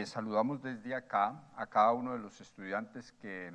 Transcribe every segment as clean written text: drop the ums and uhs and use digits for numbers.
Saludamos desde acá a cada uno de los estudiantes que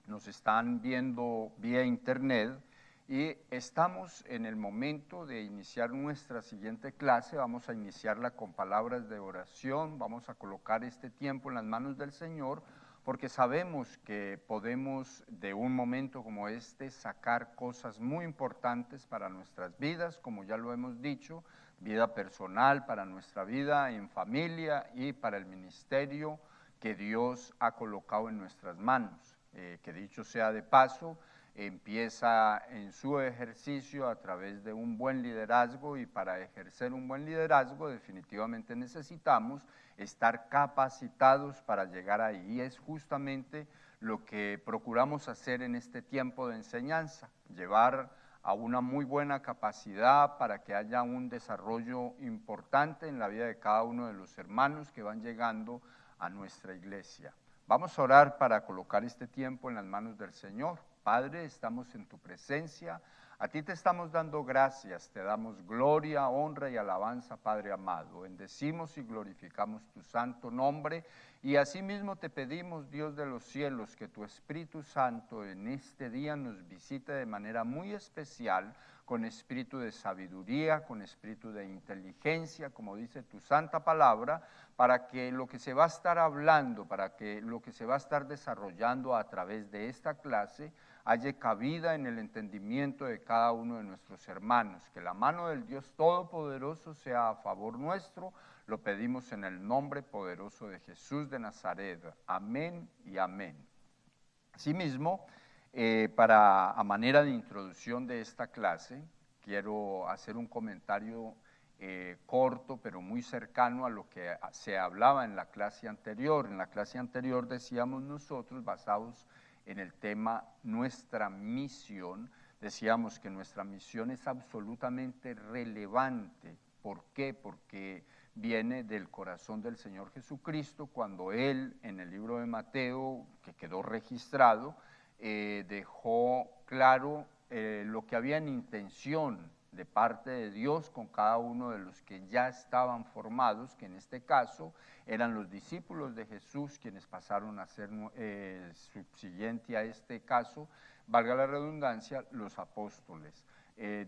nos están viendo vía internet y estamos en el momento de iniciar nuestra siguiente clase. Vamos a iniciarla con palabras de oración, vamos a colocar este tiempo en las manos del Señor, porque sabemos que podemos de un momento como este sacar cosas muy importantes para nuestras vidas, como ya lo hemos dicho, vida personal, para nuestra vida en familia y para el ministerio que Dios ha colocado en nuestras manos. Que dicho sea de paso, empieza en su ejercicio a través de un buen liderazgo, y para ejercer un buen liderazgo definitivamente necesitamos estar capacitados para llegar ahí. Y es justamente lo que procuramos hacer en este tiempo de enseñanza, llevar a una muy buena capacidad para que haya un desarrollo importante en la vida de cada uno de los hermanos que van llegando a nuestra iglesia. Vamos a orar para colocar este tiempo en las manos del Señor. Padre, estamos en tu presencia, a ti te estamos dando gracias, te damos gloria, honra y alabanza, Padre amado. Bendecimos y glorificamos tu santo nombre, y asimismo te pedimos, Dios de los cielos, que tu Espíritu Santo en este día nos visite de manera muy especial, con espíritu de sabiduría, con espíritu de inteligencia, como dice tu santa palabra, para que lo que se va a estar hablando, para que lo que se va a estar desarrollando a través de esta clase haya cabida en el entendimiento de cada uno de nuestros hermanos. Que la mano del Dios Todopoderoso sea a favor nuestro, lo pedimos en el nombre poderoso de Jesús de Nazaret. Amén y amén. Asimismo, a manera de introducción de esta clase, quiero hacer un comentario corto, pero muy cercano a lo que se hablaba en la clase anterior. En la clase anterior decíamos nosotros, basados en el tema nuestra misión, decíamos que nuestra misión es absolutamente relevante. ¿Por qué? Porque viene del corazón del Señor Jesucristo, cuando Él, en el libro de Mateo, que quedó registrado, dejó claro lo que había en intención de parte de Dios con cada uno de los que ya estaban formados, que en este caso eran los discípulos de Jesús, quienes pasaron a ser subsiguiente a este caso, valga la redundancia, los apóstoles.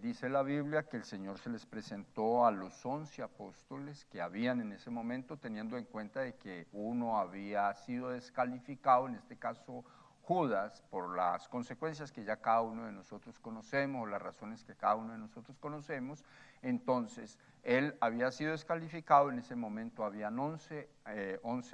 Dice la Biblia que el Señor se les presentó a los 11 apóstoles que habían en ese momento, teniendo en cuenta de que uno había sido descalificado, en este caso Judas, por las consecuencias que ya cada uno de nosotros conocemos, o las razones que cada uno de nosotros conocemos. Entonces, él había sido descalificado, en ese momento habían 11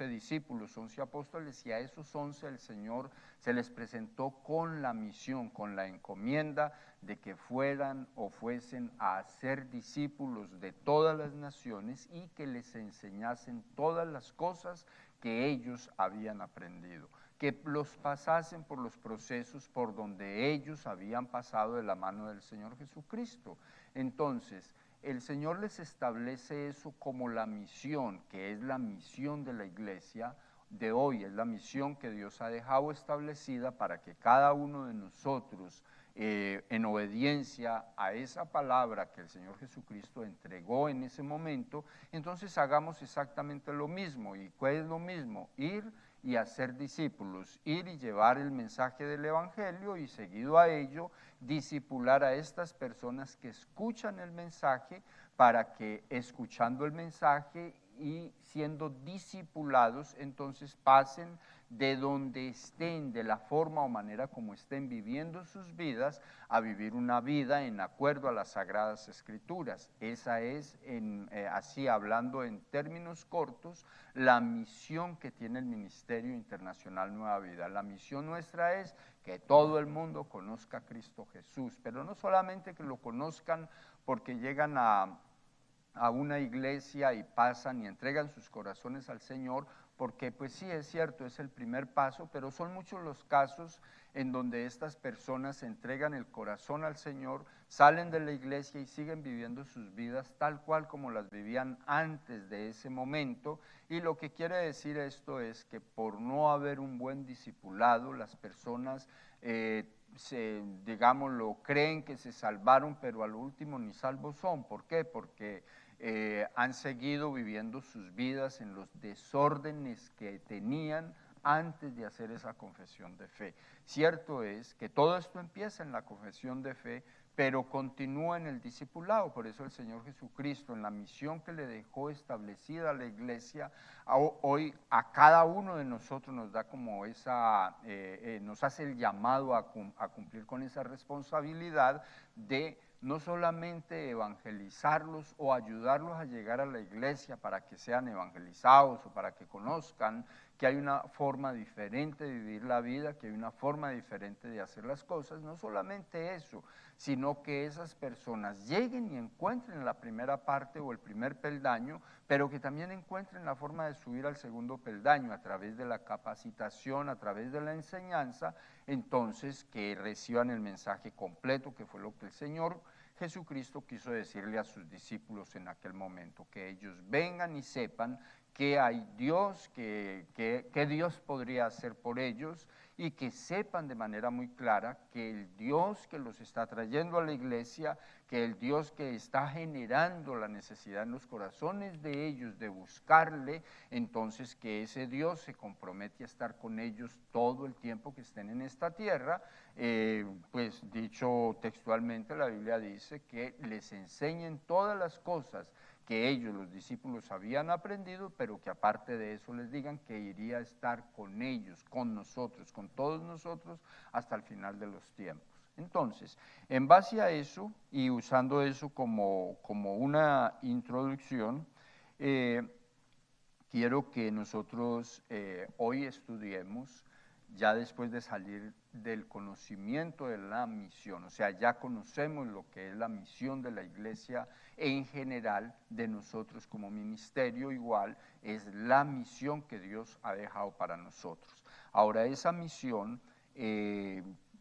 discípulos, 11 apóstoles, y a esos 11 el Señor se les presentó con la misión, con la encomienda de que fueran o fuesen a hacer discípulos de todas las naciones y que les enseñasen todas las cosas que ellos habían aprendido, que los pasasen por los procesos por donde ellos habían pasado de la mano del Señor Jesucristo. Entonces, el Señor les establece eso como la misión, que es la misión de la iglesia de hoy, es la misión que Dios ha dejado establecida para que cada uno de nosotros, en obediencia a esa palabra que el Señor Jesucristo entregó en ese momento, entonces hagamos exactamente lo mismo. ¿Y cuál es lo mismo? Ir y hacer discípulos, ir y llevar el mensaje del evangelio, y seguido a ello discipular a estas personas que escuchan el mensaje, para que escuchando el mensaje y siendo discipulados, entonces pasen de donde estén, de la forma o manera como estén viviendo sus vidas, a vivir una vida en acuerdo a las Sagradas Escrituras. Esa es, así hablando en términos cortos, la misión que tiene el Ministerio Internacional Nueva Vida. La misión nuestra es que todo el mundo conozca a Cristo Jesús, pero no solamente que lo conozcan porque llegan a una iglesia y pasan y entregan sus corazones al Señor, porque pues sí, es cierto, es el primer paso, pero son muchos los casos en donde estas personas entregan el corazón al Señor, salen de la iglesia y siguen viviendo sus vidas tal cual como las vivían antes de ese momento. Y lo que quiere decir esto es que por no haber un buen discipulado, las personas digámoslo, creen que se salvaron, pero al último ni salvos son. ¿Por qué? Porque han seguido viviendo sus vidas en los desórdenes que tenían antes de hacer esa confesión de fe. Cierto es que todo esto empieza en la confesión de fe, pero continúa en el discipulado. Por eso el Señor Jesucristo, en la misión que le dejó establecida a la iglesia, hoy a cada uno de nosotros nos da como nos hace el llamado a cumplir con esa responsabilidad de no solamente evangelizarlos o ayudarlos a llegar a la iglesia para que sean evangelizados o para que conozcan que hay una forma diferente de vivir la vida, que hay una forma diferente de hacer las cosas, no solamente eso, sino que esas personas lleguen y encuentren la primera parte o el primer peldaño, pero que también encuentren la forma de subir al segundo peldaño a través de la capacitación, a través de la enseñanza, entonces que reciban el mensaje completo, que fue lo que el Señor Jesucristo quiso decirle a sus discípulos en aquel momento, que ellos vengan y sepan que hay Dios, que Dios podría hacer por ellos y que sepan de manera muy clara que el Dios que los está trayendo a la iglesia, que el Dios que está generando la necesidad en los corazones de ellos de buscarle, entonces que ese Dios se compromete a estar con ellos todo el tiempo que estén en esta tierra. Pues dicho textualmente, la Biblia dice que les enseñen todas las cosas que ellos, los discípulos, habían aprendido, pero que aparte de eso les digan que iría a estar con ellos, con nosotros, con todos nosotros, hasta el final de los tiempos. Entonces, en base a eso, y usando eso como una introducción, quiero que nosotros hoy estudiemos, ya después de salir del conocimiento de la misión, o sea, ya conocemos lo que es la misión de la iglesia en general, de nosotros como ministerio igual, es la misión que Dios ha dejado para nosotros. Ahora, esa misión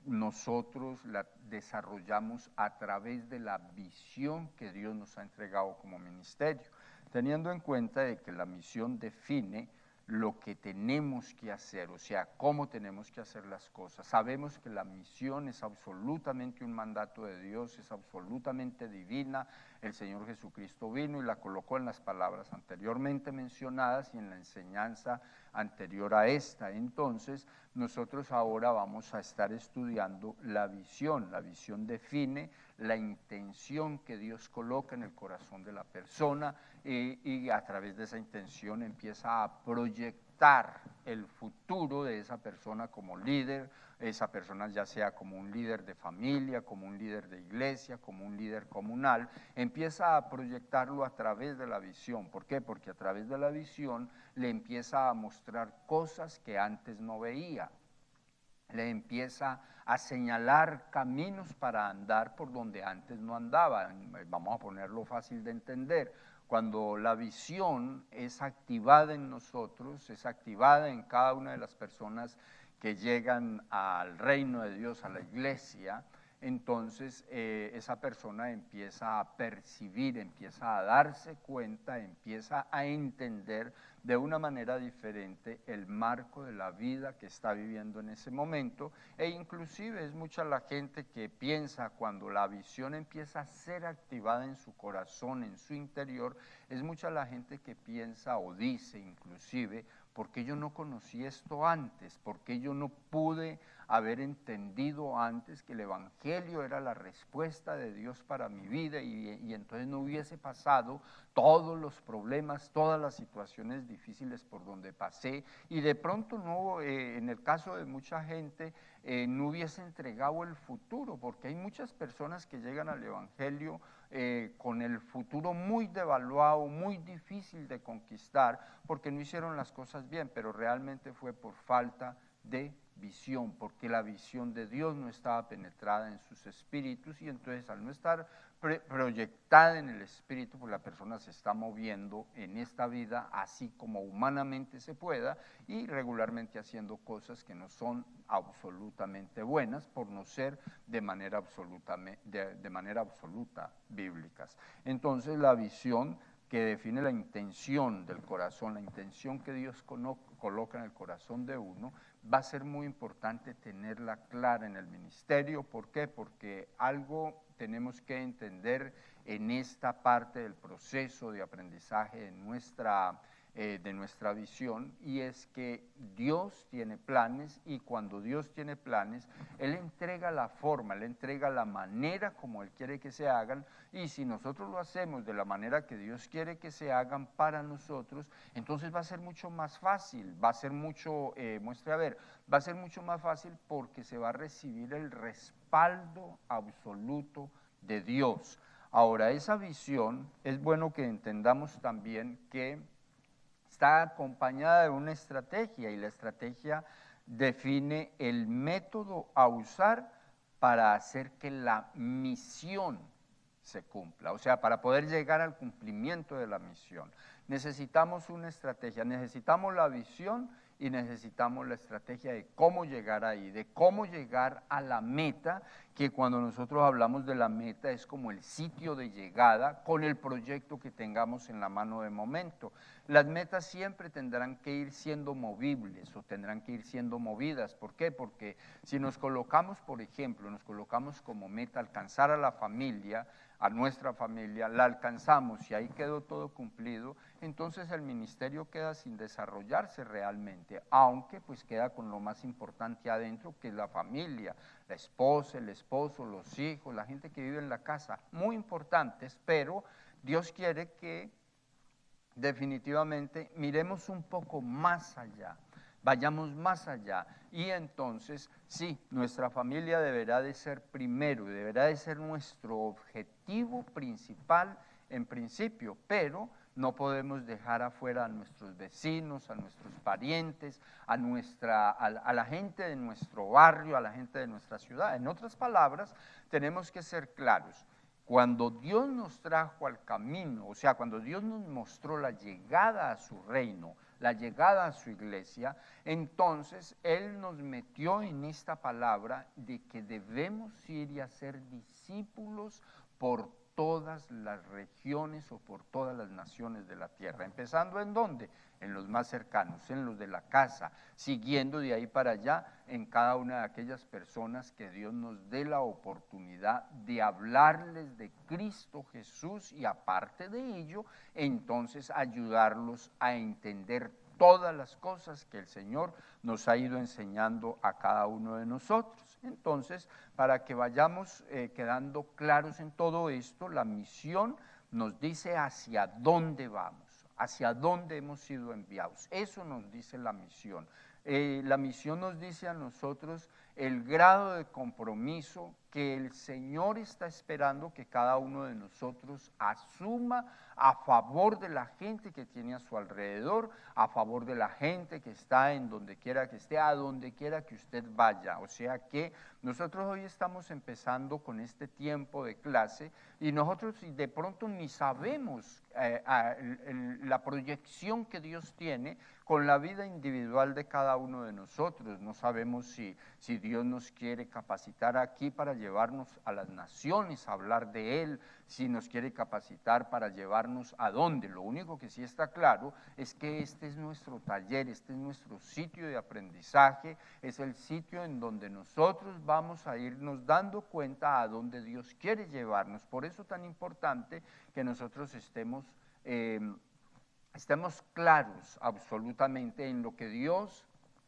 nosotros la desarrollamos a través de la visión que Dios nos ha entregado como ministerio, teniendo en cuenta de que la misión define lo que tenemos que hacer, o sea, cómo tenemos que hacer las cosas. Sabemos que la misión es absolutamente un mandato de Dios, es absolutamente divina. El Señor Jesucristo vino y la colocó en las palabras anteriormente mencionadas y en la enseñanza anterior a esta. Entonces, nosotros ahora vamos a estar estudiando la visión. La visión define la intención que Dios coloca en el corazón de la persona y a través de esa intención empieza a proyectar el futuro de esa persona como líder, esa persona ya sea como un líder de familia, como un líder de iglesia, como un líder comunal, empieza a proyectarlo a través de la visión. ¿Por qué? Porque a través de la visión le empieza a mostrar cosas que antes no veía, le empieza a señalar caminos para andar por donde antes no andaba. Vamos a ponerlo fácil de entender. Cuando la visión es activada en nosotros, es activada en cada una de las personas que llegan al reino de Dios, a la iglesia, entonces esa persona empieza a percibir, empieza a darse cuenta, empieza a entender de una manera diferente el marco de la vida que está viviendo en ese momento, e inclusive es mucha la gente que piensa cuando la visión empieza a ser activada en su corazón, en su interior, es mucha la gente que piensa o dice inclusive, ¿por qué yo no conocí esto antes? ¿Por qué yo no pude haber entendido antes que el Evangelio era la respuesta de Dios para mi vida y entonces no hubiese pasado todos los problemas, todas las situaciones difíciles por donde pasé y de pronto no, en el caso de mucha gente, no hubiese entregado el futuro, porque hay muchas personas que llegan al Evangelio con el futuro muy devaluado, muy difícil de conquistar, porque no hicieron las cosas bien, pero realmente fue por falta de visión, porque la visión de Dios no estaba penetrada en sus espíritus y entonces al no estar proyectada en el espíritu, pues la persona se está moviendo en esta vida así como humanamente se pueda y regularmente haciendo cosas que no son absolutamente buenas por no ser de manera absoluta bíblicas. Entonces la visión que define la intención del corazón, la intención que Dios coloca en el corazón de uno, va a ser muy importante tenerla clara en el ministerio. ¿Por qué? Porque algo tenemos que entender en esta parte del proceso de aprendizaje de nuestra visión, y es que Dios tiene planes, y cuando Dios tiene planes, Él entrega la forma, Él entrega la manera como Él quiere que se hagan, y si nosotros lo hacemos de la manera que Dios quiere que se hagan para nosotros, entonces va a ser mucho más fácil, va a ser mucho, muestre a ver, va a ser mucho más fácil porque se va a recibir el respaldo absoluto de Dios. Ahora, esa visión es bueno que entendamos también que está acompañada de una estrategia, y la estrategia define el método a usar para hacer que la misión se cumpla, o sea, para poder llegar al cumplimiento de la misión. Necesitamos una estrategia, necesitamos la visión y necesitamos la estrategia de cómo llegar ahí, de cómo llegar a la meta, que cuando nosotros hablamos de la meta es como el sitio de llegada con el proyecto que tengamos en la mano de momento. Las metas siempre tendrán que ir siendo movibles o tendrán que ir siendo movidas. ¿Por qué? Porque si nos colocamos, por ejemplo, nos colocamos como meta alcanzar a la familia, a nuestra familia, la alcanzamos y ahí quedó todo cumplido, entonces el ministerio queda sin desarrollarse realmente, aunque pues queda con lo más importante adentro, que es la familia, la esposa, el esposo, los hijos, la gente que vive en la casa, muy importantes, pero Dios quiere que definitivamente miremos un poco más allá, vayamos más allá, y entonces sí, nuestra familia deberá de ser primero, deberá de ser nuestro objetivo principal en principio, pero no podemos dejar afuera a nuestros vecinos, a nuestros parientes, a la gente de nuestro barrio, a la gente de nuestra ciudad. En otras palabras, tenemos que ser claros. Cuando Dios nos trajo al camino, o sea, cuando Dios nos mostró la llegada a su reino, la llegada a su iglesia, entonces Él nos metió en esta palabra de que debemos ir y hacer discípulos por todas las regiones o por todas las naciones de la tierra. ¿Empezando en dónde? En los más cercanos, en los de la casa, siguiendo de ahí para allá en cada una de aquellas personas que Dios nos dé la oportunidad de hablarles de Cristo Jesús, y aparte de ello, entonces ayudarlos a entender todas las cosas que el Señor nos ha ido enseñando a cada uno de nosotros. Entonces, para que vayamos quedando claros en todo esto, la misión nos dice hacia dónde vamos, hacia dónde hemos sido enviados. Eso nos dice la misión. La misión nos dice a nosotros el grado de compromiso que el Señor está esperando que cada uno de nosotros asuma a favor de la gente que tiene a su alrededor, a favor de la gente que está en donde quiera que esté, a donde quiera que usted vaya. O sea que nosotros hoy estamos empezando con este tiempo de clase, y nosotros de pronto ni sabemos la proyección que Dios tiene con la vida individual de cada uno de nosotros. No sabemos si Dios nos quiere capacitar aquí para llevarnos a las naciones a hablar de Él, si nos quiere capacitar para llevarnos a dónde. Lo único que sí está claro es que este es nuestro taller, este es nuestro sitio de aprendizaje, es el sitio en donde nosotros vamos a irnos dando cuenta a dónde Dios quiere llevarnos. Por eso es tan importante que nosotros estemos claros absolutamente en lo que Dios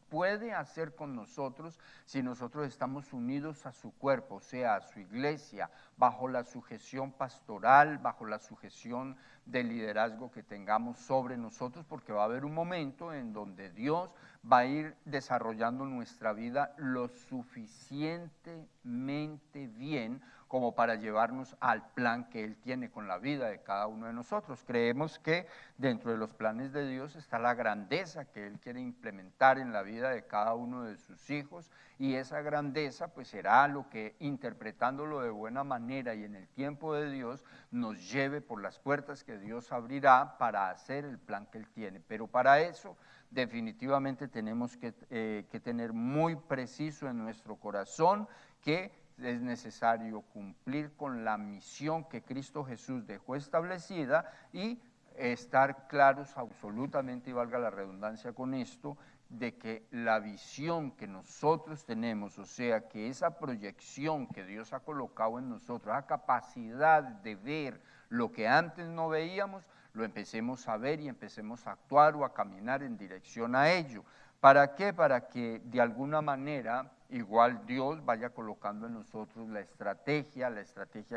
puede hacer con nosotros si nosotros estamos unidos a su cuerpo, o sea, a su iglesia, bajo la sujeción pastoral, bajo la sujeción del liderazgo que tengamos sobre nosotros, porque va a haber un momento en donde Dios va a ir desarrollando nuestra vida lo suficientemente bien como para llevarnos al plan que Él tiene con la vida de cada uno de nosotros. Creemos que dentro de los planes de Dios está la grandeza que Él quiere implementar en la vida de cada uno de sus hijos, y esa grandeza pues será lo que, interpretándolo de buena manera y en el tiempo de Dios, nos lleve por las puertas que Dios abrirá para hacer el plan que Él tiene. Pero para eso definitivamente tenemos que tener muy preciso en nuestro corazón que es necesario cumplir con la misión que Cristo Jesús dejó establecida, y estar claros absolutamente, y valga la redundancia con esto, de que la visión que nosotros tenemos, o sea, que esa proyección que Dios ha colocado en nosotros, esa capacidad de ver lo que antes no veíamos, lo empecemos a ver y empecemos a actuar o a caminar en dirección a ello. ¿Para qué? Para que de alguna manera igual Dios vaya colocando en nosotros la estrategia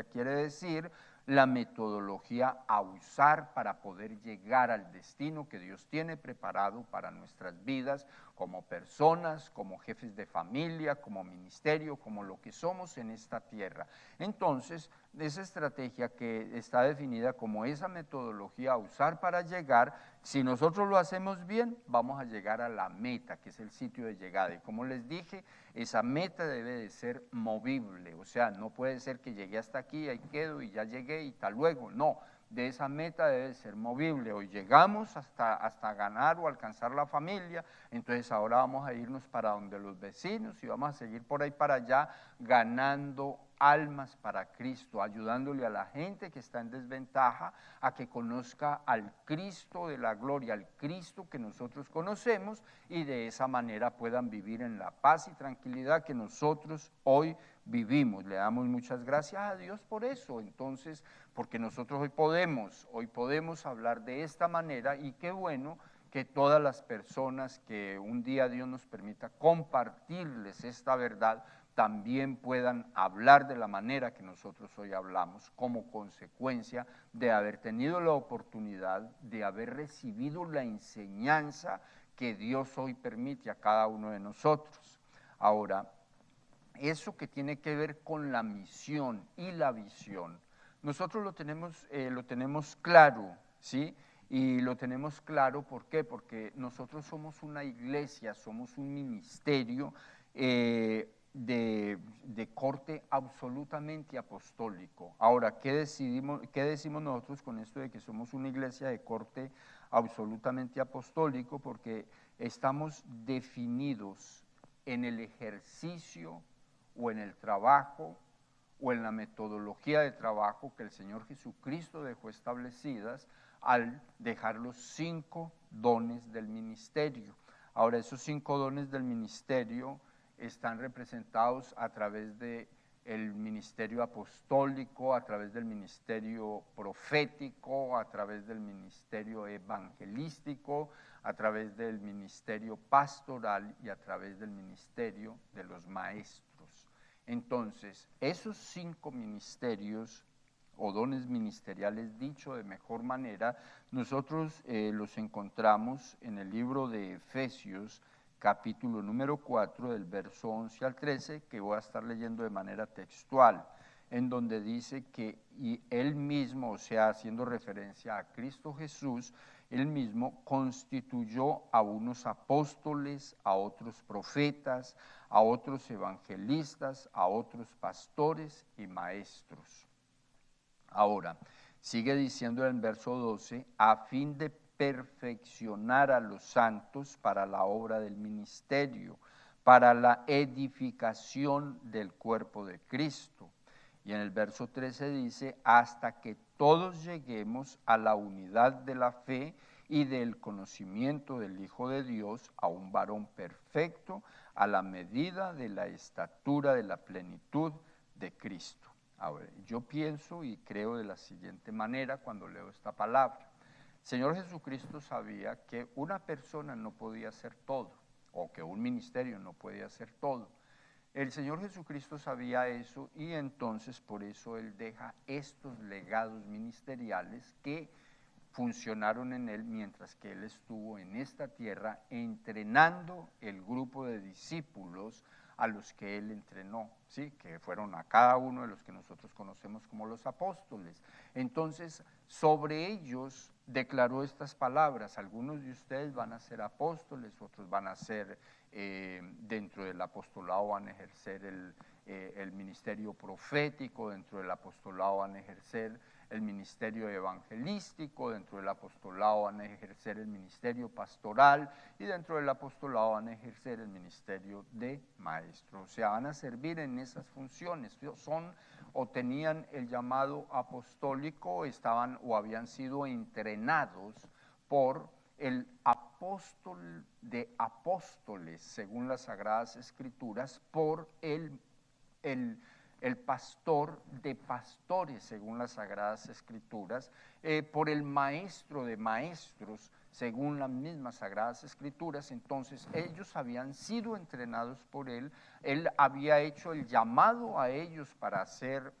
quiere decir la metodología a usar para poder llegar al destino que Dios tiene preparado para nuestras vidas como personas, como jefes de familia, como ministerio, como lo que somos en esta tierra. Entonces, esa estrategia que está definida como esa metodología a usar para llegar, si nosotros lo hacemos bien, vamos a llegar a la meta, que es el sitio de llegada. Y como les dije, esa meta debe de ser movible, o sea, no puede ser que llegué hasta aquí, ahí quedo y ya llegué y tal luego, no. De esa meta debe ser movible. Hoy llegamos hasta ganar o alcanzar la familia, entonces ahora vamos a irnos para donde los vecinos y vamos a seguir por ahí para allá ganando almas para Cristo, ayudándole a la gente que está en desventaja a que conozca al Cristo de la gloria, al Cristo que nosotros conocemos y de esa manera puedan vivir en la paz y tranquilidad que nosotros hoy vivimos. Le damos muchas gracias a Dios por eso, entonces, porque nosotros hoy podemos hablar de esta manera y qué bueno que todas las personas que un día Dios nos permita compartirles esta verdad, también puedan hablar de la manera que nosotros hoy hablamos, como consecuencia de haber tenido la oportunidad de haber recibido la enseñanza que Dios hoy permite a cada uno de nosotros. Ahora, eso que tiene que ver con la misión y la visión, nosotros lo tenemos claro, ¿sí? Y lo tenemos claro, ¿por qué? Porque nosotros somos una iglesia, somos un ministerio de corte absolutamente apostólico. Ahora, ¿qué decimos nosotros con esto de que somos una iglesia de corte absolutamente apostólico? Porque estamos definidos en el ejercicio o en el trabajo o en la metodología de trabajo que el Señor Jesucristo dejó establecidas al dejar los 5 dones del ministerio. Ahora, esos 5 dones del ministerio están representados a través del ministerio apostólico, a través del ministerio profético, a través del ministerio evangelístico, a través del ministerio pastoral y a través del ministerio de los maestros. Entonces, esos 5 ministerios o dones ministeriales, dicho de mejor manera, nosotros los encontramos en el libro de Efesios, capítulo número 4, del verso 11 al 13, que voy a estar leyendo de manera textual, en donde dice que y él mismo, o sea, haciendo referencia a Cristo Jesús, él mismo constituyó a unos apóstoles, a otros profetas, a otros evangelistas, a otros pastores y maestros. Ahora, sigue diciendo en el verso 12, a fin de perfeccionar a los santos para la obra del ministerio, para la edificación del cuerpo de Cristo. Y en el verso 13 dice, hasta que todos lleguemos a la unidad de la fe y del conocimiento del Hijo de Dios, a un varón perfecto, a la medida de la estatura de la plenitud de Cristo. Ahora, yo pienso y creo de la siguiente manera cuando leo esta palabra. El Señor Jesucristo sabía que una persona no podía hacer todo, o que un ministerio no podía hacer todo. El Señor Jesucristo sabía eso y entonces por eso Él deja estos legados ministeriales que funcionaron en Él mientras que Él estuvo en esta tierra entrenando el grupo de discípulos a los que Él entrenó, ¿sí? Que fueron a cada uno de los que nosotros conocemos como los apóstoles. Entonces, sobre ellos declaró estas palabras, algunos de ustedes van a ser apóstoles, otros van a ser, dentro del apostolado van a ejercer el ministerio profético, dentro del apostolado van a ejercer el ministerio evangelístico, dentro del apostolado van a ejercer el ministerio pastoral y dentro del apostolado van a ejercer el ministerio de maestro. O sea, van a servir en esas funciones, son o tenían el llamado apostólico, estaban o habían sido entrenados por el apóstol de apóstoles, según las Sagradas Escrituras, por el pastor de pastores, según las Sagradas Escrituras, por el maestro de maestros, según las mismas Sagradas Escrituras. Entonces ellos habían sido entrenados por él había hecho el llamado a ellos para ser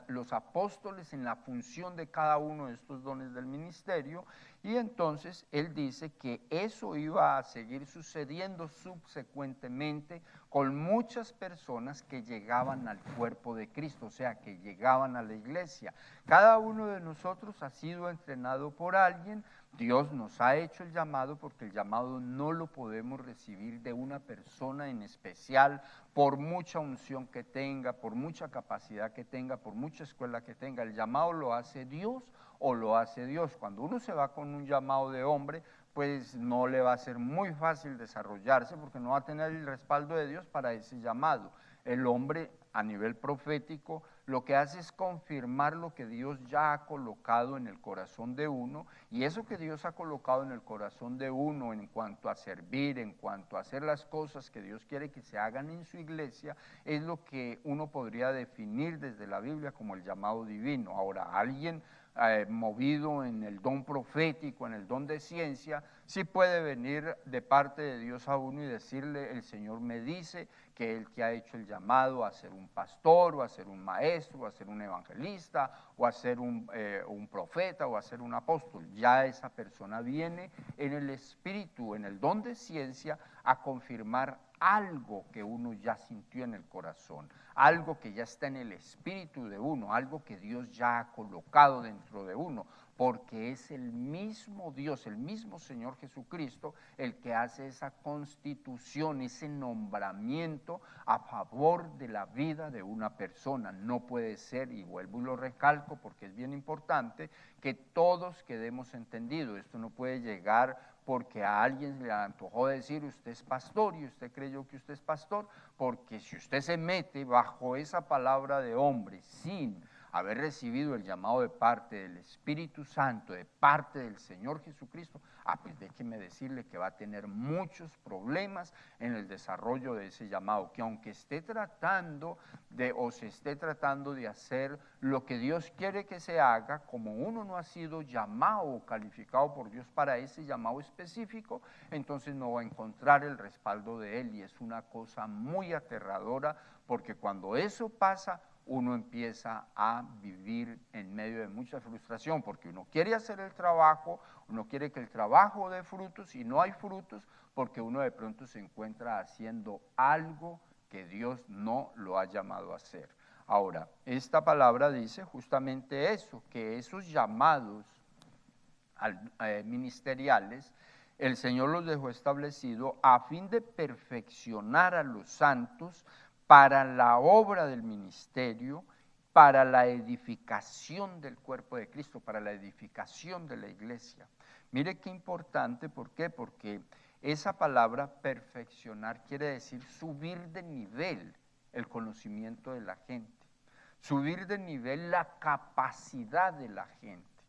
los apóstoles en la función de cada uno de estos dones del ministerio, y entonces él dice que eso iba a seguir sucediendo subsecuentemente con muchas personas que llegaban al cuerpo de Cristo, o sea, que llegaban a la iglesia. Cada uno de nosotros ha sido entrenado por alguien. Dios nos ha hecho el llamado, porque el llamado no lo podemos recibir de una persona en especial, por mucha unción que tenga, por mucha capacidad que tenga, por mucha escuela que tenga. El llamado lo hace Dios o lo hace Dios. Cuando uno se va con un llamado de hombre, pues no le va a ser muy fácil desarrollarse, porque no va a tener el respaldo de Dios para ese llamado. El hombre, a nivel profético, lo que hace es confirmar lo que Dios ya ha colocado en el corazón de uno, y eso que Dios ha colocado en el corazón de uno en cuanto a servir, en cuanto a hacer las cosas que Dios quiere que se hagan en su iglesia, es lo que uno podría definir desde la Biblia como el llamado divino. Ahora, alguien movido en el don profético, en el don de ciencia, sí puede venir de parte de Dios a uno y decirle: el Señor me dice que Él te ha hecho el llamado a ser un pastor, o a ser un maestro, o a ser un evangelista, o a ser un profeta, o a ser un apóstol. Ya esa persona viene en el espíritu, en el don de ciencia, a confirmar algo que uno ya sintió en el corazón, algo que ya está en el espíritu de uno, algo que Dios ya ha colocado dentro de uno, porque es el mismo Dios, el mismo Señor Jesucristo, el que hace esa constitución, ese nombramiento a favor de la vida de una persona. No puede ser, y vuelvo y lo recalco porque es bien importante, que todos quedemos entendidos. Esto no puede llegar porque a alguien le antojó decir: usted es pastor, y usted creyó que usted es pastor, porque si usted se mete bajo esa palabra de hombre sin haber recibido el llamado de parte del Espíritu Santo, de parte del Señor Jesucristo, pues déjeme decirle que va a tener muchos problemas en el desarrollo de ese llamado, que aunque esté tratando se esté tratando de hacer lo que Dios quiere que se haga, como uno no ha sido llamado o calificado por Dios para ese llamado específico, entonces no va a encontrar el respaldo de Él, y es una cosa muy aterradora, porque cuando eso pasa, uno empieza a vivir en medio de mucha frustración, porque uno quiere hacer el trabajo, uno quiere que el trabajo dé frutos, y no hay frutos porque uno de pronto se encuentra haciendo algo que Dios no lo ha llamado a hacer. Ahora, esta palabra dice justamente eso, que esos llamados ministeriales, el Señor los dejó establecido a fin de perfeccionar a los santos para la obra del ministerio, para la edificación del cuerpo de Cristo, para la edificación de la iglesia. Mire qué importante, ¿por qué? Porque esa palabra perfeccionar quiere decir subir de nivel el conocimiento de la gente, subir de nivel la capacidad de la gente,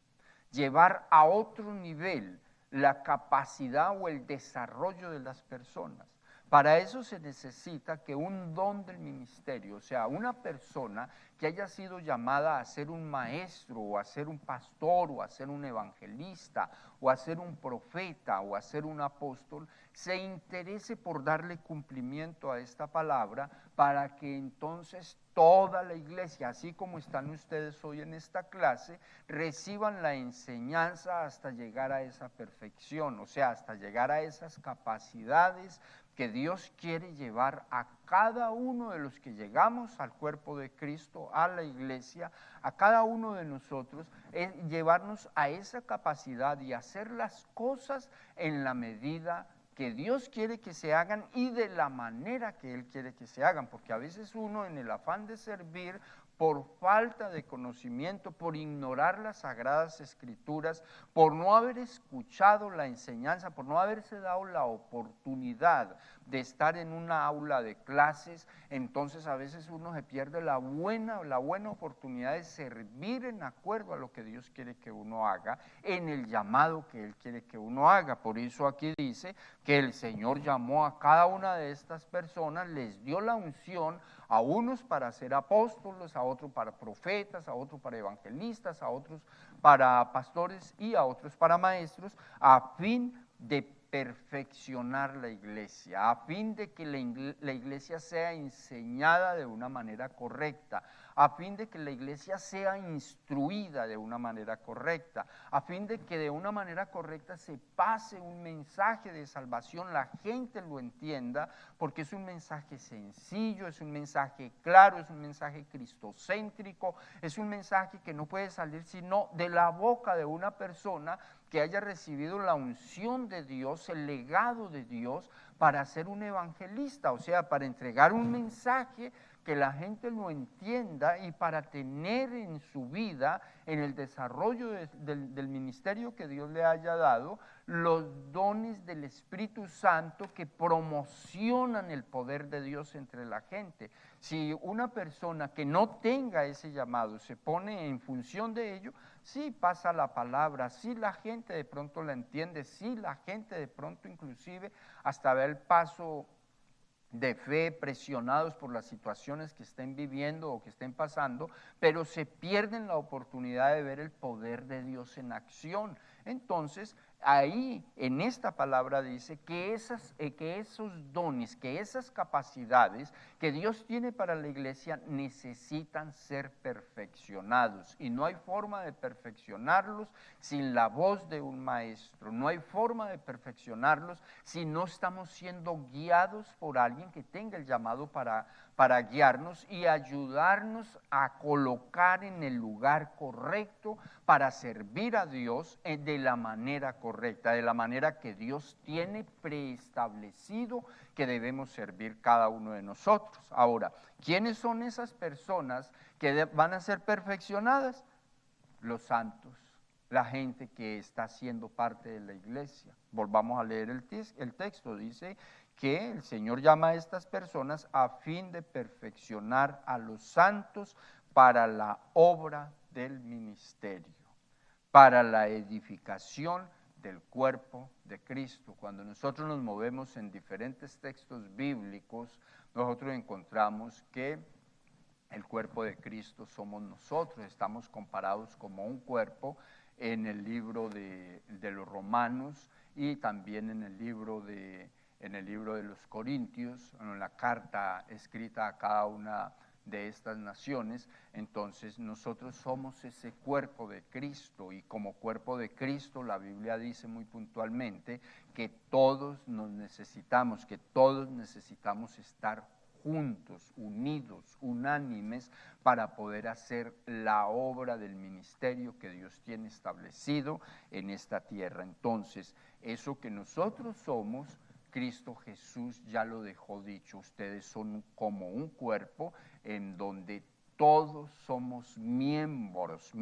llevar a otro nivel la capacidad o el desarrollo de las personas. Para eso se necesita que un don del ministerio, o sea, una persona que haya sido llamada a ser un maestro, o a ser un pastor, o a ser un evangelista, o a ser un profeta, o a ser un apóstol, se interese por darle cumplimiento a esta palabra, para que entonces toda la iglesia, así como están ustedes hoy en esta clase, reciban la enseñanza hasta llegar a esa perfección, o sea, hasta llegar a esas capacidades que Dios quiere llevar a cada uno de los que llegamos al cuerpo de Cristo, a la iglesia, a cada uno de nosotros, es llevarnos a esa capacidad y hacer las cosas en la medida que Dios quiere que se hagan y de la manera que Él quiere que se hagan, porque a veces uno, en el afán de servir, por falta de conocimiento, por ignorar las Sagradas Escrituras, por no haber escuchado la enseñanza, por no haberse dado la oportunidad de estar en una aula de clases, entonces a veces uno se pierde la buena oportunidad de servir en acuerdo a lo que Dios quiere que uno haga, en el llamado que Él quiere que uno haga. Por eso aquí dice que el Señor llamó a cada una de estas personas, les dio la unción, a unos para ser apóstoles, a otros para profetas, a otros para evangelistas, a otros para pastores y a otros para maestros, a fin de perfeccionar la iglesia, a fin de que la iglesia sea enseñada de una manera correcta, a fin de que la iglesia sea instruida de una manera correcta, a fin de que de una manera correcta se pase un mensaje de salvación, la gente lo entienda, porque es un mensaje sencillo, es un mensaje claro, es un mensaje cristocéntrico, es un mensaje que no puede salir sino de la boca de una persona que haya recibido la unción de Dios, el legado de Dios, para ser un evangelista, o sea, para entregar un mensaje que la gente lo entienda y para tener en su vida, en el desarrollo del ministerio que Dios le haya dado, los dones del Espíritu Santo que promocionan el poder de Dios entre la gente. Si una persona que no tenga ese llamado se pone en función de ello, sí pasa la palabra, sí la gente de pronto la entiende, sí la gente de pronto inclusive hasta ve el paso de fe, presionados por las situaciones que estén viviendo o que estén pasando, pero se pierden la oportunidad de ver el poder de Dios en acción. Entonces, ahí en esta palabra dice que esos dones, que esas capacidades que Dios tiene para la iglesia necesitan ser perfeccionados, y no hay forma de perfeccionarlos sin la voz de un maestro, no hay forma de perfeccionarlos si no estamos siendo guiados por alguien que tenga el llamado para guiarnos y ayudarnos a colocar en el lugar correcto para servir a Dios de la manera correcta, de la manera que Dios tiene preestablecido que debemos servir cada uno de nosotros. Ahora, ¿quiénes son esas personas que van a ser perfeccionadas? Los santos, la gente que está siendo parte de la iglesia. Volvamos a leer el texto, dice que el Señor llama a estas personas a fin de perfeccionar a los santos para la obra del ministerio, para la edificación del cuerpo de Cristo. Cuando nosotros nos movemos en diferentes textos bíblicos, nosotros encontramos que el cuerpo de Cristo somos nosotros, estamos comparados como un cuerpo en el libro de los Romanos y también en el libro de los Corintios, en la carta escrita a cada una de estas naciones. Entonces nosotros somos ese cuerpo de Cristo, y como cuerpo de Cristo la Biblia dice muy puntualmente que todos nos necesitamos, que todos necesitamos estar juntos, unidos, unánimes, para poder hacer la obra del ministerio que Dios tiene establecido en esta tierra. Entonces, eso que nosotros somos, Cristo Jesús ya lo dejó dicho: ustedes son como un cuerpo en donde todos somos miembros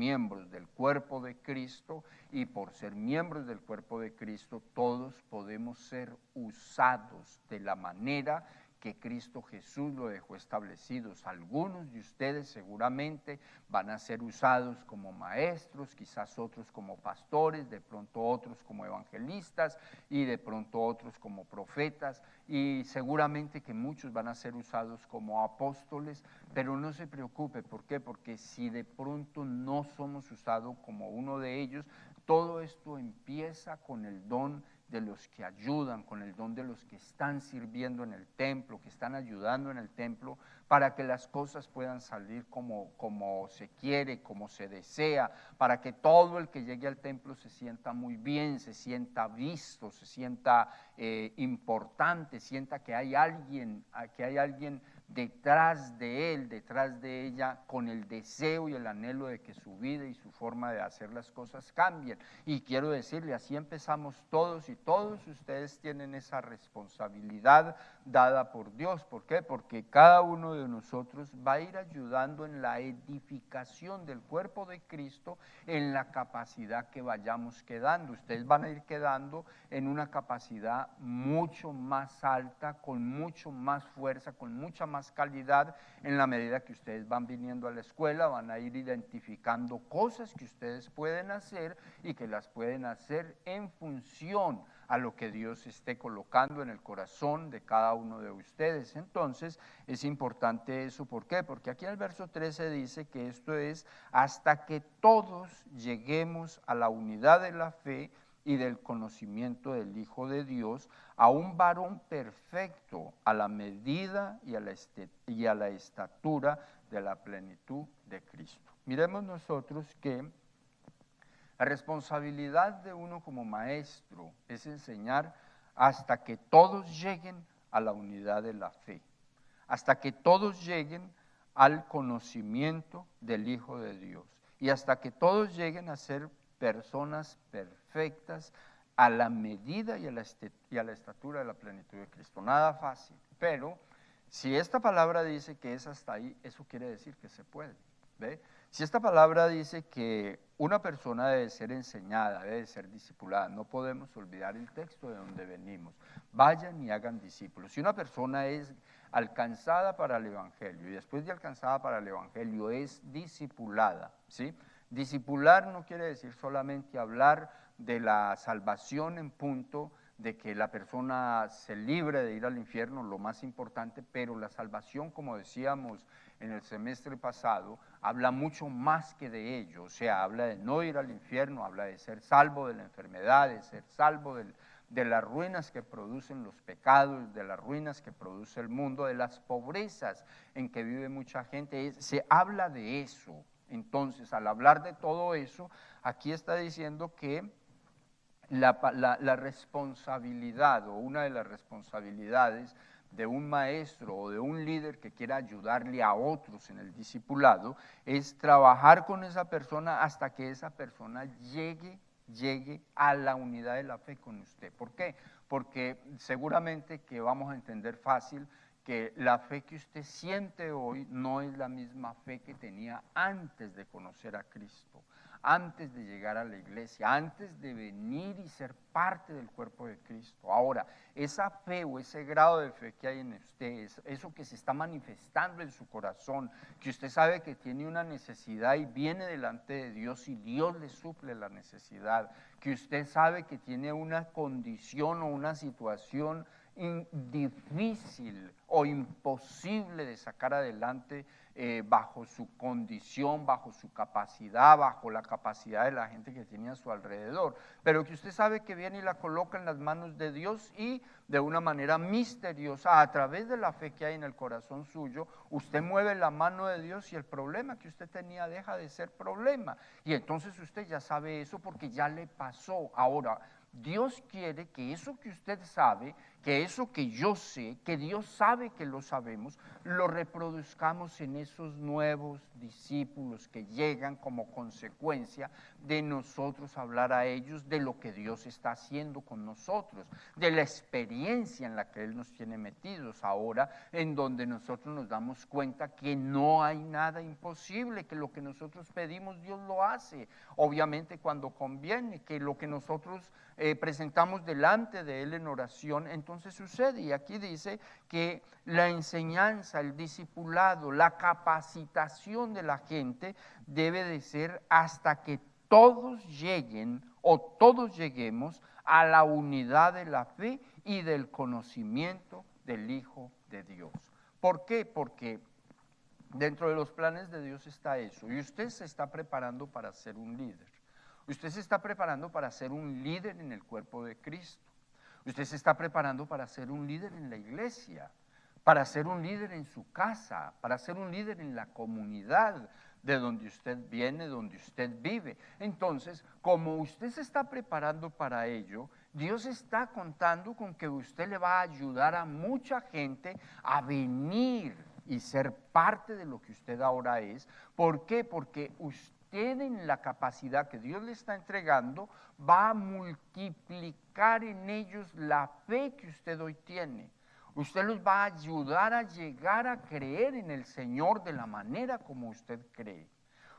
del cuerpo de Cristo, y por ser miembros del cuerpo de Cristo, todos podemos ser usados de la manera que Cristo Jesús lo dejó establecidos. Algunos de ustedes seguramente van a ser usados como maestros, quizás otros como pastores, de pronto otros como evangelistas y de pronto otros como profetas, y seguramente que muchos van a ser usados como apóstoles, pero no se preocupe. ¿Por qué? Porque si de pronto no somos usados como uno de ellos, todo esto empieza con el don de los que ayudan, con el don de los que están sirviendo en el templo, que están ayudando en el templo, para que las cosas puedan salir como se quiere, como se desea, para que todo el que llegue al templo se sienta muy bien, se sienta visto, se sienta importante, sienta que hay alguien detrás de él, detrás de ella, con el deseo y el anhelo de que su vida y su forma de hacer las cosas cambien. Y quiero decirle, así empezamos todos, y todos ustedes tienen esa responsabilidad dada por Dios. ¿Por qué? Porque cada uno de nosotros va a ir ayudando en la edificación del cuerpo de Cristo en la capacidad que vayamos quedando. Ustedes van a ir quedando en una capacidad mucho más alta, con mucho más fuerza, con mucha más calidad, en la medida que ustedes van viniendo a la escuela, van a ir identificando cosas que ustedes pueden hacer y que las pueden hacer en función a lo que Dios esté colocando en el corazón de cada uno de ustedes. Entonces, es importante eso. ¿Por qué? Porque aquí en el verso 13 dice que esto es hasta que todos lleguemos a la unidad de la fe y del conocimiento del Hijo de Dios, a un varón perfecto, a la medida y a la estatura de la plenitud de Cristo. Miremos nosotros que la responsabilidad de uno como maestro es enseñar hasta que todos lleguen a la unidad de la fe, hasta que todos lleguen al conocimiento del Hijo de Dios y hasta que todos lleguen a ser personas perfectas a la medida y a la estatura de la plenitud de Cristo. Nada fácil, pero si esta palabra dice que es hasta ahí, eso quiere decir que se puede, ¿ve? Si esta palabra dice que una persona debe ser enseñada, debe ser discipulada, no podemos olvidar el texto de donde venimos. Vayan y hagan discípulos. Si una persona es alcanzada para el Evangelio y después de alcanzada para el Evangelio es discipulada, ¿sí? Discipular no quiere decir solamente hablar de la salvación en punto de que la persona se libre de ir al infierno, lo más importante, pero la salvación, como decíamos en el semestre pasado, habla mucho más que de ello. O sea, habla de no ir al infierno, habla de ser salvo de la enfermedad, de ser salvo de las ruinas que producen los pecados, de las ruinas que produce el mundo, de las pobrezas en que vive mucha gente. Se habla de eso. Entonces, al hablar de todo eso, aquí está diciendo que la responsabilidad o una de las responsabilidades de un maestro o de un líder que quiera ayudarle a otros en el discipulado es trabajar con esa persona hasta que esa persona llegue a la unidad de la fe con usted. ¿Por qué? Porque seguramente que vamos a entender fácil que la fe que usted siente hoy no es la misma fe que tenía antes de conocer a Cristo, antes de llegar a la iglesia, antes de venir y ser parte del cuerpo de Cristo. Ahora, esa fe o ese grado de fe que hay en usted, eso que se está manifestando en su corazón, que usted sabe que tiene una necesidad y viene delante de Dios y Dios le suple la necesidad, que usted sabe que tiene una condición o una situación difícil o imposible de sacar adelante bajo su condición, bajo su capacidad, bajo la capacidad de la gente que tiene a su alrededor, pero que usted sabe que viene y la coloca en las manos de Dios y de una manera misteriosa, a través de la fe que hay en el corazón suyo, usted mueve la mano de Dios y el problema que usted tenía deja de ser problema, y entonces usted ya sabe eso porque ya le pasó. Ahora, Dios quiere que eso que usted sabe, que eso que yo sé, que Dios sabe que lo sabemos, lo reproduzcamos en esos nuevos discípulos que llegan como consecuencia de nosotros hablar a ellos de lo que Dios está haciendo con nosotros, de la experiencia en la que Él nos tiene metidos ahora, en donde nosotros nos damos cuenta que no hay nada imposible, que lo que nosotros pedimos Dios lo hace, obviamente cuando conviene, que lo que nosotros presentamos delante de Él en oración, entonces sucede. Y aquí dice que la enseñanza, el discipulado, la capacitación de la gente debe de ser hasta que todos lleguen o todos lleguemos a la unidad de la fe y del conocimiento del Hijo de Dios. ¿Por qué? Porque dentro de los planes de Dios está eso, y usted se está preparando para ser un líder. Usted se está preparando para ser un líder en el cuerpo de Cristo. Usted se está preparando para ser un líder en la iglesia, para ser un líder en su casa, para ser un líder en la comunidad de donde usted viene, donde usted vive. Entonces, como usted se está preparando para ello, Dios está contando con que usted le va a ayudar a mucha gente a venir y ser parte de lo que usted ahora es. ¿Por qué? Porque usted en la capacidad que Dios le está entregando, va a multiplicar en ellos la fe que usted hoy tiene. Usted los va a ayudar a llegar a creer en el Señor de la manera como usted cree.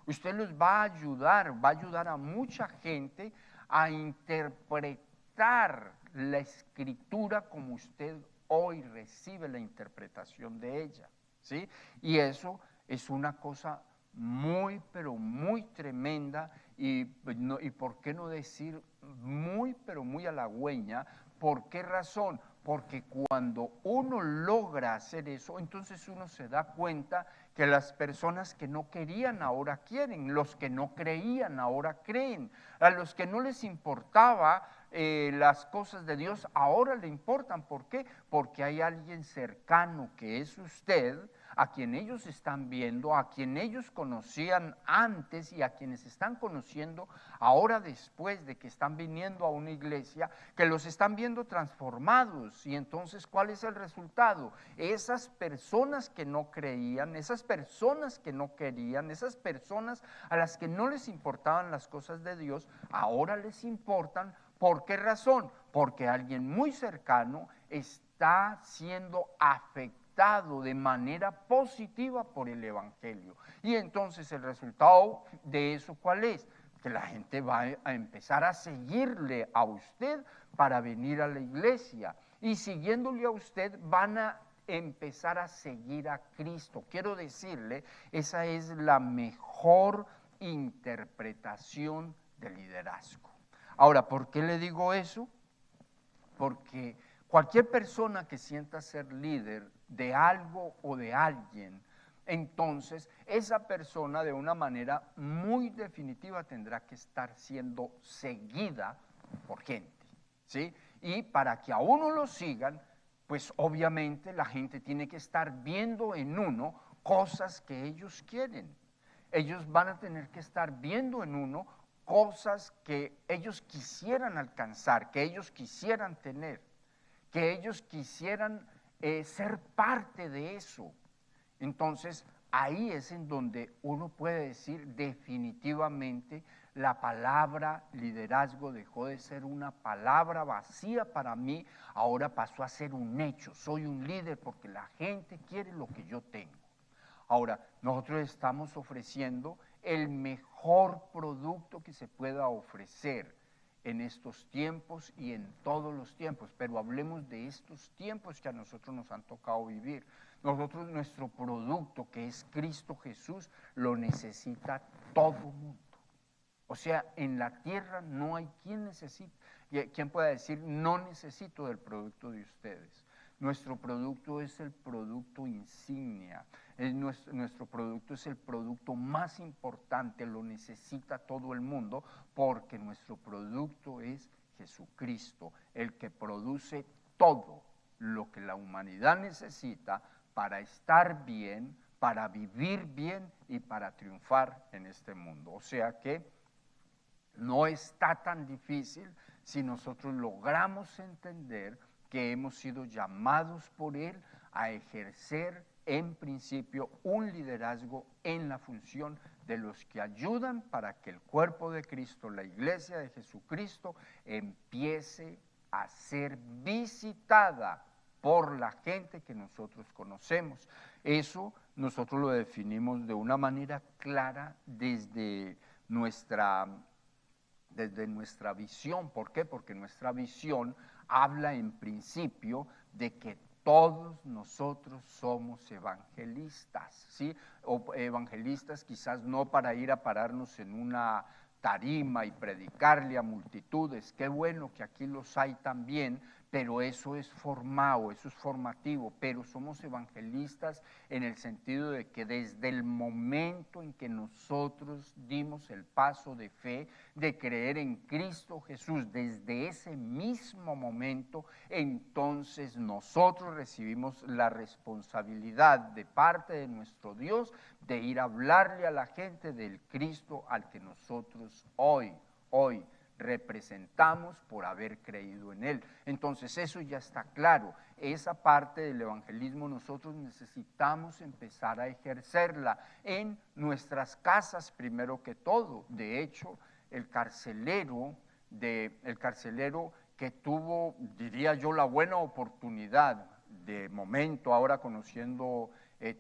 Usted los va a ayudar a mucha gente a interpretar la Escritura como usted hoy recibe la interpretación de ella, ¿sí? Y eso es una cosa muy, pero muy tremenda y por qué no decir muy, pero muy halagüeña. ¿Por qué razón? Porque cuando uno logra hacer eso, entonces uno se da cuenta que las personas que no querían ahora quieren, los que no creían ahora creen, a los que no les importaba las cosas de Dios ahora le importan. ¿Por qué? Porque hay alguien cercano que es usted, a quien ellos están viendo, a quien ellos conocían antes y a quienes están conociendo ahora después de que están viniendo a una iglesia, que los están viendo transformados. Y entonces, ¿cuál es el resultado? Esas personas que no creían, esas personas que no querían, esas personas a las que no les importaban las cosas de Dios, ahora les importan. ¿Por qué razón? Porque alguien muy cercano está siendo afectado de manera positiva por el Evangelio. Y entonces el resultado de eso, ¿cuál es? Que la gente va a empezar a seguirle a usted para venir a la iglesia. Y siguiéndole a usted van a empezar a seguir a Cristo. Quiero decirle, esa es la mejor interpretación del liderazgo. Ahora, ¿por qué le digo eso? Porque cualquier persona que sienta ser líder de algo o de alguien, entonces esa persona de una manera muy definitiva tendrá que estar siendo seguida por gente, ¿sí? Y para que a uno lo sigan, pues obviamente la gente tiene que estar viendo en uno cosas que ellos quieren. Ellos van a tener que estar viendo en uno cosas que ellos quisieran alcanzar, que ellos quisieran tener, que ellos quisieran ser parte de eso. Entonces, ahí es en donde uno puede decir definitivamente la palabra liderazgo dejó de ser una palabra vacía para mí, ahora pasó a ser un hecho. Soy un líder porque la gente quiere lo que yo tengo. Ahora, nosotros estamos ofreciendo el mejor producto que se pueda ofrecer en estos tiempos y en todos los tiempos, pero hablemos de estos tiempos que a nosotros nos han tocado vivir. Nosotros, nuestro producto, que es Cristo Jesús, lo necesita todo mundo. O sea, en la tierra no hay quien pueda decir, no necesito del producto de ustedes. Nuestro producto es el producto insignia, nuestro producto es el producto más importante, lo necesita todo el mundo, porque nuestro producto es Jesucristo, el que produce todo lo que la humanidad necesita para estar bien, para vivir bien y para triunfar en este mundo. O sea que no está tan difícil si nosotros logramos entender que hemos sido llamados por Él a ejercer en principio un liderazgo en la función de los que ayudan para que el cuerpo de Cristo, la iglesia de Jesucristo, empiece a ser visitada por la gente que nosotros conocemos. Eso nosotros lo definimos de una manera clara desde nuestra visión. ¿Por qué? Porque nuestra visión habla en principio de que todos nosotros somos evangelistas, ¿sí? O evangelistas quizás no para ir a pararnos en una tarima y predicarle a multitudes, qué bueno que aquí los hay también, pero eso es formado, eso es formativo, pero somos evangelistas en el sentido de que desde el momento en que nosotros dimos el paso de fe, de creer en Cristo Jesús, desde ese mismo momento, entonces nosotros recibimos la responsabilidad de parte de nuestro Dios de ir a hablarle a la gente del Cristo al que nosotros hoy representamos por haber creído en Él. Entonces eso ya está claro. Esa parte del evangelismo nosotros necesitamos empezar a ejercerla en nuestras casas primero que todo. De hecho, el carcelero que tuvo, diría yo, la buena oportunidad de momento, ahora conociendo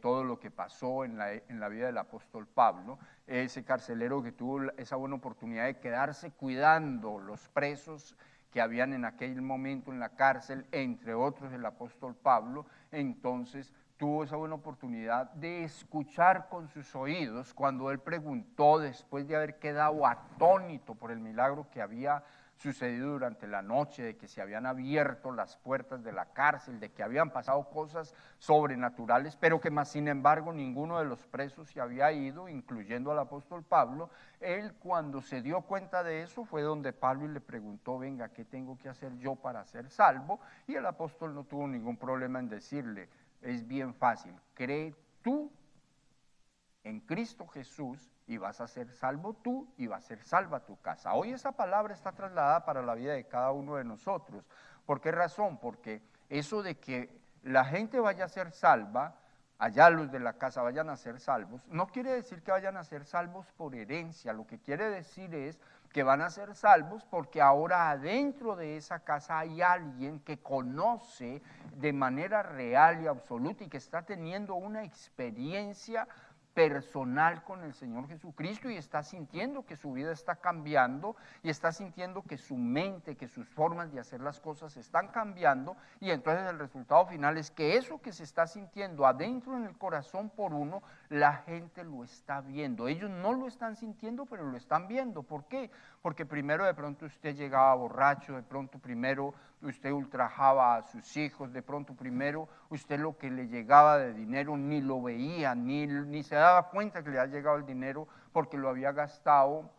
todo lo que pasó en la vida del apóstol Pablo, ese carcelero que tuvo esa buena oportunidad de quedarse cuidando los presos que habían en aquel momento en la cárcel, entre otros el apóstol Pablo, entonces tuvo esa buena oportunidad de escuchar con sus oídos cuando él preguntó, después de haber quedado atónito por el milagro que había sucedido durante la noche, de que se habían abierto las puertas de la cárcel, de que habían pasado cosas sobrenaturales, pero que más sin embargo ninguno de los presos se había ido, incluyendo al apóstol Pablo. Él, cuando se dio cuenta de eso, fue donde Pablo le preguntó, venga, ¿qué tengo que hacer yo para ser salvo? Y el apóstol no tuvo ningún problema en decirle, es bien fácil, cree tú en Cristo Jesús y vas a ser salvo tú y va a ser salva tu casa. Hoy esa palabra está trasladada para la vida de cada uno de nosotros. ¿Por qué razón? Porque eso de que la gente vaya a ser salva, allá los de la casa vayan a ser salvos, no quiere decir que vayan a ser salvos por herencia, lo que quiere decir es que van a ser salvos porque ahora adentro de esa casa hay alguien que conoce de manera real y absoluta y que está teniendo una experiencia personal con el Señor Jesucristo y está sintiendo que su vida está cambiando y está sintiendo que su mente, que sus formas de hacer las cosas están cambiando, y entonces el resultado final es que eso que se está sintiendo adentro en el corazón por uno, la gente lo está viendo. Ellos no lo están sintiendo, pero lo están viendo. ¿Por qué? Porque primero de pronto usted llegaba borracho, de pronto primero usted ultrajaba a sus hijos, de pronto primero usted lo que le llegaba de dinero ni lo veía, ni se daba cuenta que le había llegado el dinero porque lo había gastado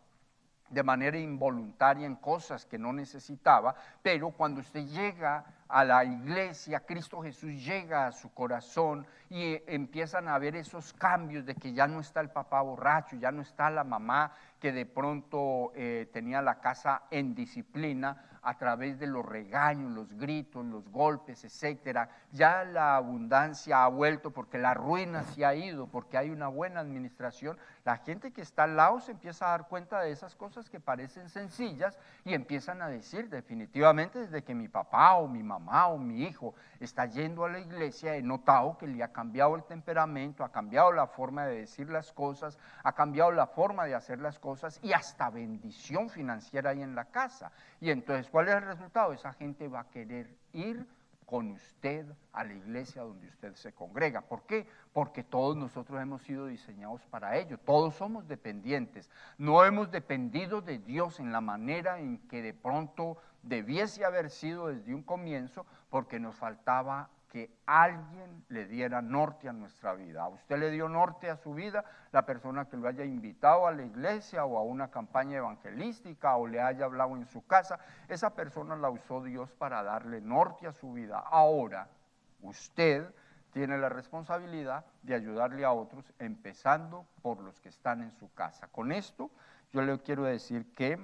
de manera involuntaria en cosas que no necesitaba, pero cuando usted llega a la iglesia, Cristo Jesús llega a su corazón y empiezan a ver esos cambios de que ya no está el papá borracho, ya no está la mamá que de pronto tenía la casa en disciplina a través de los regaños, los gritos, los golpes, etcétera. Ya la abundancia ha vuelto porque la ruina se ha ido, porque hay una buena administración. La gente que está al lado se empieza a dar cuenta de esas cosas que parecen sencillas y empiezan a decir, definitivamente desde que mi papá o mi mamá o mi hijo está yendo a la iglesia, he notado que le ha cambiado el temperamento, ha cambiado la forma de decir las cosas, ha cambiado la forma de hacer las cosas y hasta bendición financiera hay en la casa. Y entonces, ¿cuál es el resultado? Esa gente va a querer ir con usted a la iglesia donde usted se congrega. ¿Por qué? Porque todos nosotros hemos sido diseñados para ello, todos somos dependientes, no hemos dependido de Dios en la manera en que de pronto debiese haber sido desde un comienzo, porque nos faltaba que alguien le diera norte a nuestra vida. A usted le dio norte a su vida la persona que lo haya invitado a la iglesia o a una campaña evangelística o le haya hablado en su casa. Esa persona la usó Dios para darle norte a su vida. Ahora, usted tiene la responsabilidad de ayudarle a otros, empezando por los que están en su casa. Con esto, yo le quiero decir que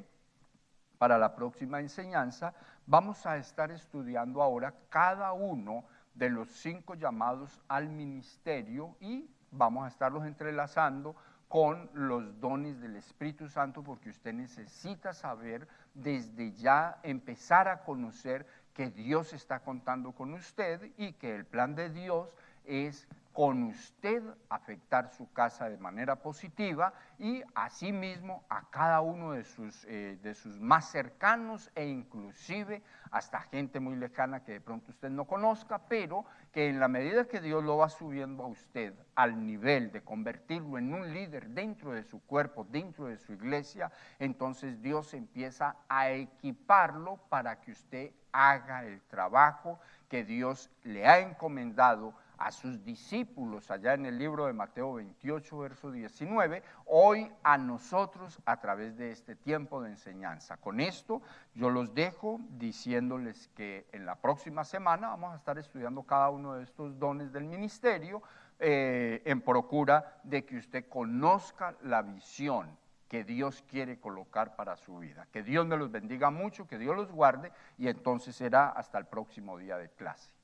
para la próxima enseñanza vamos a estar estudiando ahora cada uno de los 5 llamados al ministerio y vamos a estarlos entrelazando con los dones del Espíritu Santo, porque usted necesita saber desde ya, empezar a conocer que Dios está contando con usted y que el plan de Dios es con usted afectar su casa de manera positiva y asimismo a cada uno de sus más cercanos e inclusive hasta gente muy lejana que de pronto usted no conozca, pero que en la medida que Dios lo va subiendo a usted al nivel de convertirlo en un líder dentro de su cuerpo, dentro de su iglesia, entonces Dios empieza a equiparlo para que usted haga el trabajo que Dios le ha encomendado a sus discípulos allá en el libro de Mateo 28, verso 19, hoy a nosotros a través de este tiempo de enseñanza. Con esto yo los dejo diciéndoles que en la próxima semana vamos a estar estudiando cada uno de estos dones del ministerio en procura de que usted conozca la visión que Dios quiere colocar para su vida. Que Dios me los bendiga mucho, que Dios los guarde y entonces será hasta el próximo día de clase.